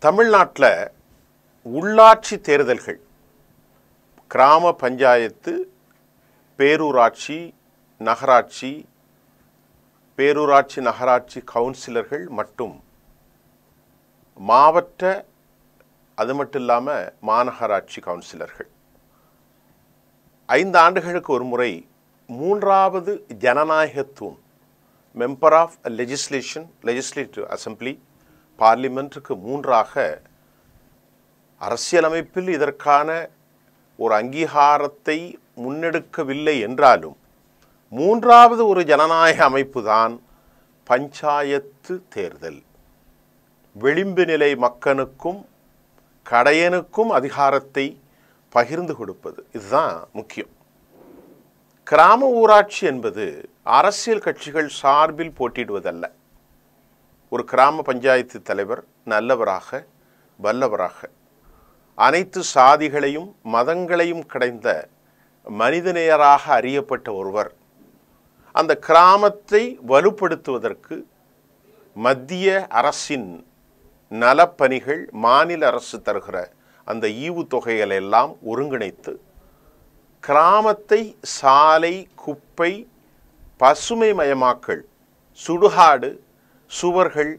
தமிழ்நாட்டில் உள்ளாட்சி தேர்தல்கள் கிராம பஞ்சாயத்து, பேரூராட்சி, நகராட்சி, பேரூராட்சி நகராட்சி கவுன்சிலர்கள் மற்றும் மாவட்ட, அது மட்டும் இல்லாமல் மாநகராட்சி கவுன்சிலர்கள் 5 ஆண்டுகளுக்கு ஒரு முறை 3வது ஜனநாயகத்தூண் மெம்பர் ஆஃப் லெஜிஸ்லேட்டிவ் அசம்பிளி பார்லிமெண்ட்டுக்கு 3ஆக அரசியலமைப்பில் இதற்கான ஒரு அங்கீகாரத்தை முன்னெடுக்கவில்லை என்றாலும் 3வது ஒரு ஜனநாயக அமைப்பு தான் பஞ்சாயத்து தேர்தல். விளிம்பு நிலை மக்களுக்கும் கடையனுக்கும் அதிகாரத்தை பகிர்ந்து கொடுப்பது, இதுதான் முக்கியம். கிராம ஊராட்சி என்பது அரசியல் கட்சிகள் சார்பில் போட்டியிடுவதல்ல. ஒரு கிராம பஞ்சாயத்து தலைவர் நல்லவராக, வல்லவராக, அனைத்து சாதிகளையும் மதங்களையும் கடைந்த மனிதநேயராக அறியப்பட்ட ஒருவர் அந்த கிராமத்தை வலுப்படுத்துவதற்கு மத்திய அரசின் நலப்பணிகள், மாநில அரசு தருகிற அந்த ஈவுத்தொகைகளை எல்லாம் ஒருங்கிணைத்து கிராமத்தை சாலை, குப்பை, பசுமை மயமாக்கல், சுடுகாடு, சுவர்கள்,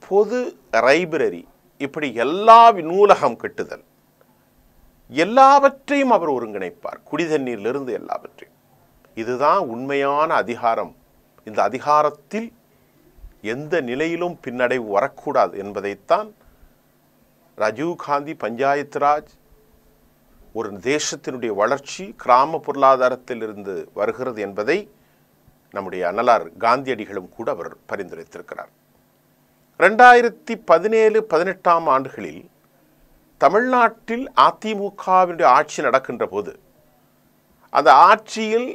பொது லைப்ரரி, இப்படி எல்லா நூலகம் கட்டுதல், எல்லாவற்றையும் அவர் ஒருங்கிணைப்பார். குடிதண்ணீரிலிருந்து எல்லாவற்றையும். இதுதான் உண்மையான அதிகாரம். இந்த அதிகாரத்தில் எந்த நிலையிலும் பின்னடைவு வரக்கூடாது என்பதைத்தான் ராஜீவ்காந்தி பஞ்சாயத்து ராஜ், ஒரு தேசத்தினுடைய வளர்ச்சி கிராம பொருளாதாரத்திலிருந்து வருகிறது என்பதை நம்முடைய அண்ணலார் காந்தியடிகளும் கூட அவர் பரிந்துரைத்திருக்கிறார். 2017-18 ஆண்டுகளில் தமிழ்நாட்டில் அதிமுகவினுடைய ஆட்சி நடக்கின்ற போது அந்த ஆட்சியில்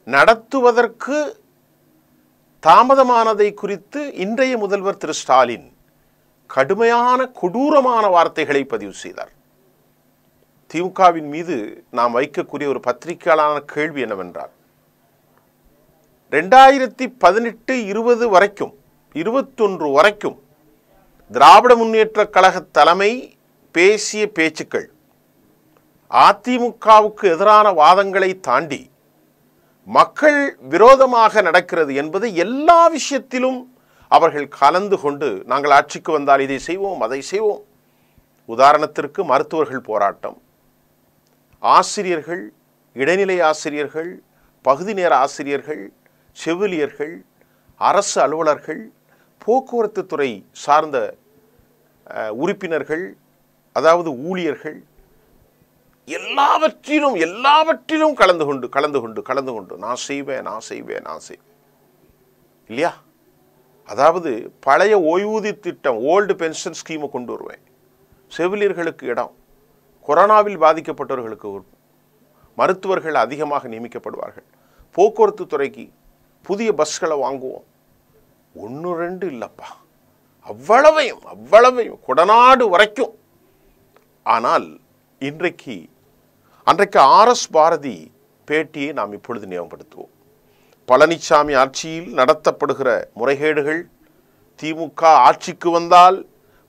நடத்துவதற்கு தாமதமானதை குறித்து இன்றைய முதல்வர் திரு ஸ்டாலின் கடுமையான கொடூரமான வார்த்தைகளை பதிவு செய்தார். திமுகவின் மீது நாம் வைக்கக்கூடிய ஒரு பத்திரிகையாளரான கேள்வி என்னவென்றால், 2018-20 வரைக்கும், 21 வரைக்கும் திராவிட முன்னேற்ற கழக தலைமை பேசிய பேச்சுக்கள் அதிமுகவுக்கு எதிரான வாதங்களை தாண்டி மக்கள் விரோதமாக நடக்கிறது என்பது எல்லா விஷயத்திலும் அவர்கள் கலந்து கொண்டு, நாங்கள் ஆட்சிக்கு வந்தால் இதை செய்வோம், அதை செய்வோம். உதாரணத்திற்கு மருத்துவர்கள் போராட்டம், ஆசிரியர்கள், இடைநிலை ஆசிரியர்கள், பகுதி நேர ஆசிரியர்கள், செவிலியர்கள், அரசு அலுவலர்கள், போக்குவரத்து துறை சார்ந்த உறுப்பினர்கள், அதாவது ஊழியர்கள், எல்லாவற்றிலும் கலந்து கொண்டு நான் செய்வேன் இல்லையா? அதாவது பழைய ஓய்வூதிய திட்டம், ஓல்டு பென்ஷன் ஸ்கீமை கொண்டு வருவேன், செவிலியர்களுக்கு இடம், கொரோனாவில் பாதிக்கப்பட்டவர்களுக்கு மருத்துவர்கள் அதிகமாக நியமிக்கப்படுவார்கள், போக்குவரத்து துறைக்கு புதிய பஸ்களை வாங்குவோம். 1-2 இல்லப்பா, அவ்வளவையும் கொடநாடு வரைக்கும். ஆனால் அன்றைக்கு RS பாரதி பேட்டியை நாம் இப்பொழுது ஞாபகப்படுத்துவோம். பழனிசாமி ஆட்சியில் நடத்தப்படுகிற முறைகேடுகள் திமுக ஆட்சிக்கு வந்தால்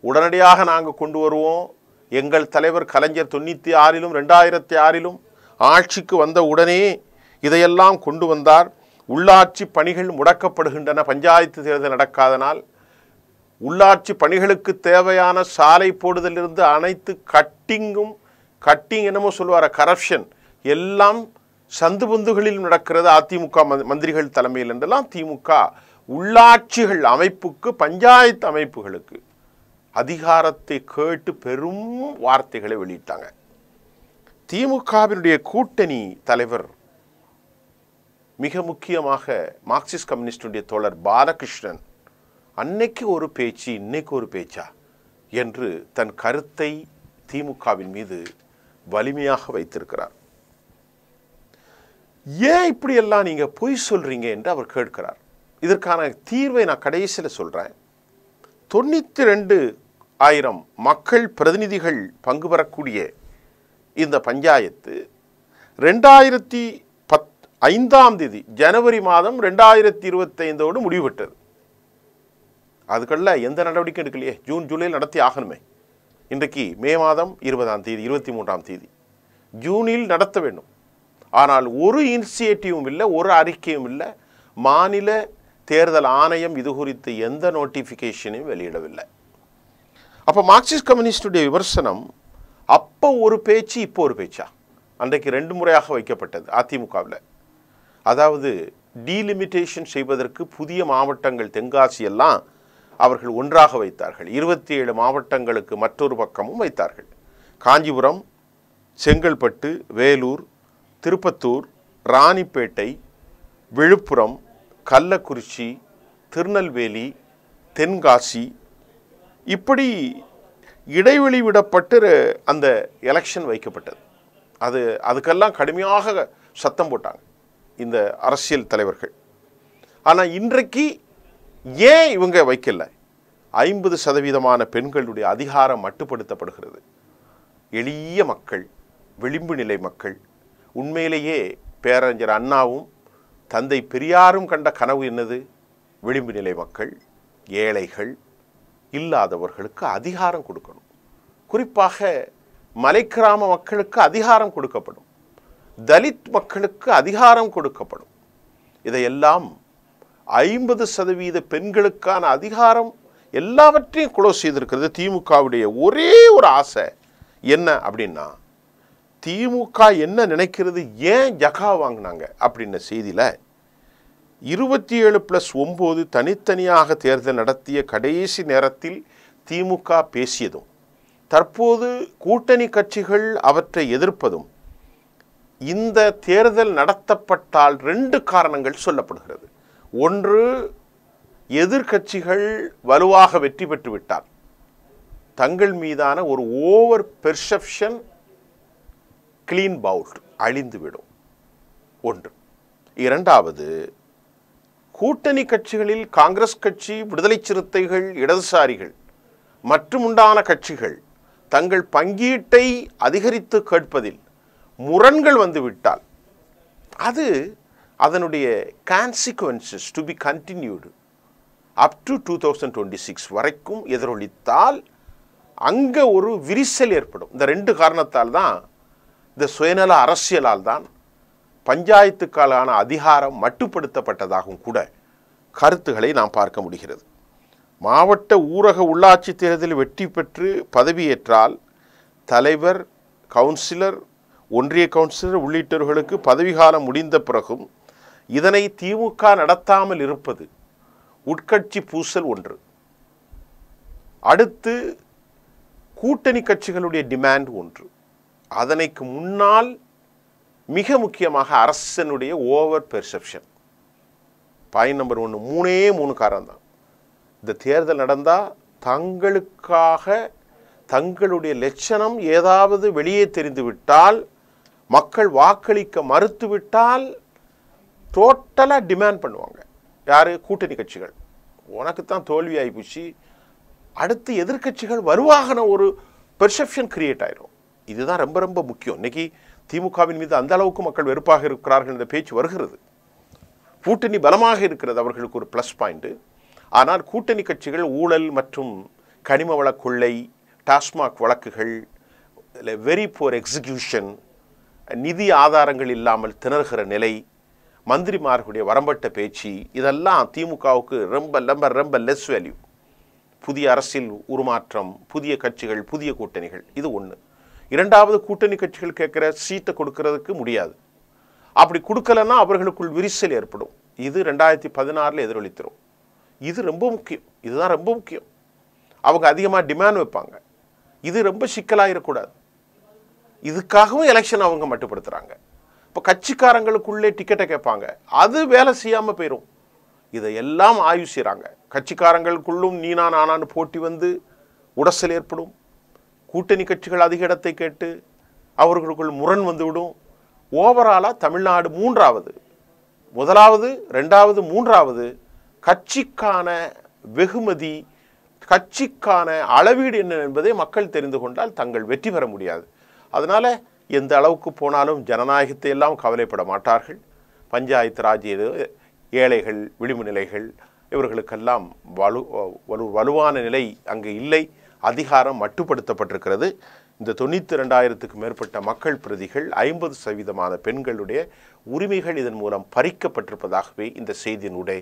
உடனடியாக நாங்கள் கொண்டு வருவோம். எங்கள் தலைவர் கலைஞர் 96-லும் 2006-லும் ஆட்சிக்கு வந்த உடனே இதையெல்லாம் கொண்டு வந்தார். உள்ளாட்சி பணிகள் முடக்கப்படுகின்றன, பஞ்சாயத்து தேர்தல் நடக்காதனால். உள்ளாட்சி பணிகளுக்கு தேவையான சாலை போடுதலிருந்து அனைத்து கட்டிங் என்னமோ சொல்லுவார, கரப்ஷன் எல்லாம் சந்து பொந்துகளில் நடக்கிறது அதிமுக மந்திரிகள் தலைமையில் என்றெல்லாம் திமுக உள்ளாட்சிகள் அமைப்புக்கு, பஞ்சாயத்து அமைப்புகளுக்கு அதிகாரத்தை கேட்டு பெரும் வார்த்தைகளை வெளியிட்டாங்க. திமுகவினுடைய கூட்டணி தலைவர், மிக முக்கியமாக மார்க்சிஸ்ட் கம்யூனிஸ்டுடைய தோழர் பாலகிருஷ்ணன், அன்னைக்கு ஒரு பேச்சு இன்னைக்கு ஒரு பேச்சா என்று தன் கருத்தை திமுகவின் மீது வலிமையாக வைத்திருக்கிறார். ஏன் இப்படியெல்லாம் நீங்க பொய் சொல்றீங்க என்று அவர் கேட்கிறார். இதற்கான தீர்வை நான் கடைசியில் சொல்றேன். 92,000 மக்கள் பிரதிநிதிகள் பங்கு பெறக்கூடிய இந்த பஞ்சாயத்து 2005 ஜனவரி மாதம் 2025 முடிவுபெற்றது. அதுக்கெல்லாம் எந்த நடவடிக்கை எடுக்கலையே. ஜூன் ஜூலையில் நடத்தி ஆகணுமே. இன்றைக்கு மே மாதம் 20ஆம் தேதி 23ஆம் தேதி ஜூனில் நடத்த வேண்டும். ஆனால் ஒரு இனிஷியேட்டிவும் இல்லை, ஒரு அறிக்கையும் இல்லை. மாநில தேர்தல் ஆணையம் இது குறித்து எந்த நோட்டிஃபிகேஷனையும் வெளியிடவில்லை. அப்போ மார்க்சிஸ்ட் கம்யூனிஸ்டுடைய விமர்சனம் அப்போ ஒரு பேச்சு இப்போ ஒரு பேச்சா? அன்றைக்கு 2 முறையாக வைக்கப்பட்டது அதிமுகவில். அதாவது டீலிமிட்டேஷன் செய்வதற்கு புதிய மாவட்டங்கள் தென்காசி எல்லாம் அவர்கள் ஒன்றாக வைத்தார்கள். 27 மாவட்டங்களுக்கு மற்றொரு பக்கமும் வைத்தார்கள். காஞ்சிபுரம், செங்கல்பட்டு, வேலூர், திருப்பத்தூர், ராணிப்பேட்டை, விழுப்புரம், கள்ளக்குறிச்சி, திருநெல்வேலி, தென்காசி, இப்படி இடைவெளி விடப்பட்டு அந்த எலெக்ஷன் வைக்கப்பட்டது. அதுக்கெல்லாம் கடுமையாக சத்தம் போட்டாங்க இந்த அரசியல் தலைவர்கள். ஆனால் இன்றைக்கு ஏன் இவங்க வைக்கல? 50% பெண்களுடைய அதிகாரம் மட்டுப்படுத்தப்படுகிறது. எளிய மக்கள், விளிம்பு நிலை மக்கள், உண்மையிலேயே பேரறிஞர் அண்ணாவும் தந்தை பெரியாரும் கண்ட கனவு என்னது? விளிம்பு நிலை மக்கள், ஏழைகள், இல்லாதவர்களுக்கு அதிகாரம் கொடுக்கணும். குறிப்பாக மலைக்கிராம மக்களுக்கு அதிகாரம் கொடுக்கப்படும், தலித் மக்களுக்கு அதிகாரம் கொடுக்கப்படும். இதையெல்லாம் 50% பெண்களுக்கான அதிகாரம் எல்லாவற்றையும் க்ளோஸ் செய்திருக்கிறது. திமுகவுடைய ஒரே ஒரு ஆசை என்ன அப்படின்னா, திமுக என்ன நினைக்கிறது, ஏன் ஜகா வாங்கினாங்க அப்படின்ன செய்தியில் 27+9 தனித்தனியாக தேர்தல் நடத்திய கடைசி நேரத்தில் திமுக பேசியதும், தற்போது கூட்டணி கட்சிகள் அவற்றை எதிர்ப்பதும், இந்த தேர்தல் நடத்தப்பட்டால் 2 காரணங்கள் சொல்லப்படுகிறது. ஒன்று, எதிர்கட்சிகள் வலுவாக வெற்றி பெற்றுவிட்டால் தங்கள் மீதான ஒரு ஓவர் பெர்செப்ஷன் கிளீன் பவுல்ட் அழிந்துவிடும். ஒன்று. இரண்டாவது, கூட்டணி கட்சிகளில் காங்கிரஸ் கட்சி, விடுதலை சிறுத்தைகள், இடதுசாரிகள் மற்றும் உண்டான கட்சிகள் தங்கள் பங்கீட்டை அதிகரித்து கேட்பதில் முரண்கள் வந்துவிட்டால் அது அதனுடைய consequences to be continued up to 2026 வரைக்கும் எதிரொலித்தால் அங்கே ஒரு விரிசல் ஏற்படும். இந்த 2 காரணத்தால் தான், இந்த சுயநல அரசியலால் தான் பஞ்சாயத்துக்கான அதிகாரம் மட்டுப்படுத்தப்பட்டதாகவும் கூட கருத்துக்களை நாம் பார்க்க முடிகிறது. மாவட்ட ஊரக உள்ளாட்சி தேர்தலில் வெற்றி பெற்று பதவியேற்றால் தலைவர், கவுன்சிலர், ஒன்றிய கவுன்சிலர் உள்ளிட்டவர்களுக்கு பதவிக்காலம் முடிந்த பிறகும் இதனை திமுக நடத்தாமல் இருப்பது உட்கட்சி பூசல் ஒன்று. அடுத்து கூட்டணி கட்சிகளுடைய டிமாண்ட் ஒன்று. அதனைக்கு முன்னால் மிக முக்கியமாக அரசனுடைய ஓவர் பெர்செப்ஷன். பாயிண்ட் நம்பர் 1, 3 காரணம் தான். இந்த தேர்தல் நடந்தால் தங்களுக்காக தங்களுடைய லட்சணம் ஏதாவது வெளியே தெரிந்துவிட்டால், மக்கள் வாக்களிக்க மறுத்துவிட்டால் டோட்டலாக டிமாண்ட் பண்ணுவாங்க. யார்? கூட்டணி கட்சிகள். உனக்கு தான் தோல்வி ஆகிப்போச்சு, அடுத்து எதிர்கட்சிகள் வருவாகன ஒரு பெர்செப்ஷன் கிரியேட் ஆயிரும். இதுதான் ரொம்ப ரொம்ப முக்கியம். இன்னைக்கு திமுகவின் மீது அந்த அளவுக்கு மக்கள் வெறுப்பாக இருக்கிறார்கள் என்ற பேச்சு வருகிறது. கூட்டணி பலமாக இருக்கிறது, அவர்களுக்கு ஒரு ப்ளஸ் பாயிண்ட். ஆனால் கூட்டணி கட்சிகள் ஊழல் மற்றும் கனிம வள கொள்ளை, டாஸ்மாக் வழக்குகள், வெரி புவர் எக்ஸிக்யூஷன், நிதி ஆதாரங்கள் இல்லாமல் திணறுகிற நிலை, மந்திரிமார்களுடைய வரம்பட்ட பேச்சு, இதெல்லாம் திமுகவுக்கு ரொம்ப ரொம்ப ரொம்ப லெஸ் வேல்யூ. புதிய அரசியல் உருமாற்றம், புதிய கட்சிகள், புதிய கூட்டணிகள், இது ஒன்று. இரண்டாவது, கூட்டணி கட்சிகள் கேட்குற சீட்டை கொடுக்கறதுக்கு முடியாது. அப்படி கொடுக்கலன்னா அவர்களுக்குள் விரிசல் ஏற்படும். இது 2016 எதிரொலித்தரும். இது ரொம்ப முக்கியம். இதுதான் ரொம்ப முக்கியம். அவங்க அதிகமாக டிமாண்ட் வைப்பாங்க. இது ரொம்ப சிக்கலாகிடக்கூடாது. இதுக்காகவும் எலெக்ஷன் அவங்க மட்டுப்படுத்துகிறாங்க. இப்போ கட்சிக்காரங்களுக்குள்ளே டிக்கெட்டை கேட்பாங்க, அது வேலை செய்யாமல் போயிடும். இதையெல்லாம் ஆய்வு செய்கிறாங்க. கட்சிக்காரங்களுக்குள்ளும் நீனா நானான்னு போட்டி வந்து உடசல் ஏற்படும். கூட்டணி கட்சிகள் அதிக இடத்தை கேட்டு அவர்களுக்குள் முரண் வந்துவிடும். ஓவராலாக தமிழ்நாடு 3வது, 1வது, 2வது, 3வது கட்சிக்கான வெகுமதி, கட்சிக்கான அளவீடு என்ன என்பதை மக்கள் தெரிந்து கொண்டால் தங்கள் வெற்றி பெற முடியாது. அதனால் எந்த அளவுக்கு போனாலும் ஜனநாயகத்தை எல்லாம் கவலைப்பட மாட்டார்கள். பஞ்சாயத்து ராஜ், ஏழைகள், விளிம்பு நிலைகள், இவர்களுக்கெல்லாம் வலுவான நிலை அங்கு இல்லை. அதிகாரம் மட்டுப்படுத்தப்பட்டிருக்கிறது. இந்த 92,000க்கும் மேற்பட்ட மக்கள் பிரதிகள் 50% பெண்களுடைய உரிமைகள் இதன் மூலம் பறிக்கப்பட்டிருப்பதாகவே இந்த செய்தியினூடே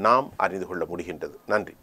நாம் அறிந்து கொள்ள முடிகின்றது. நன்றி.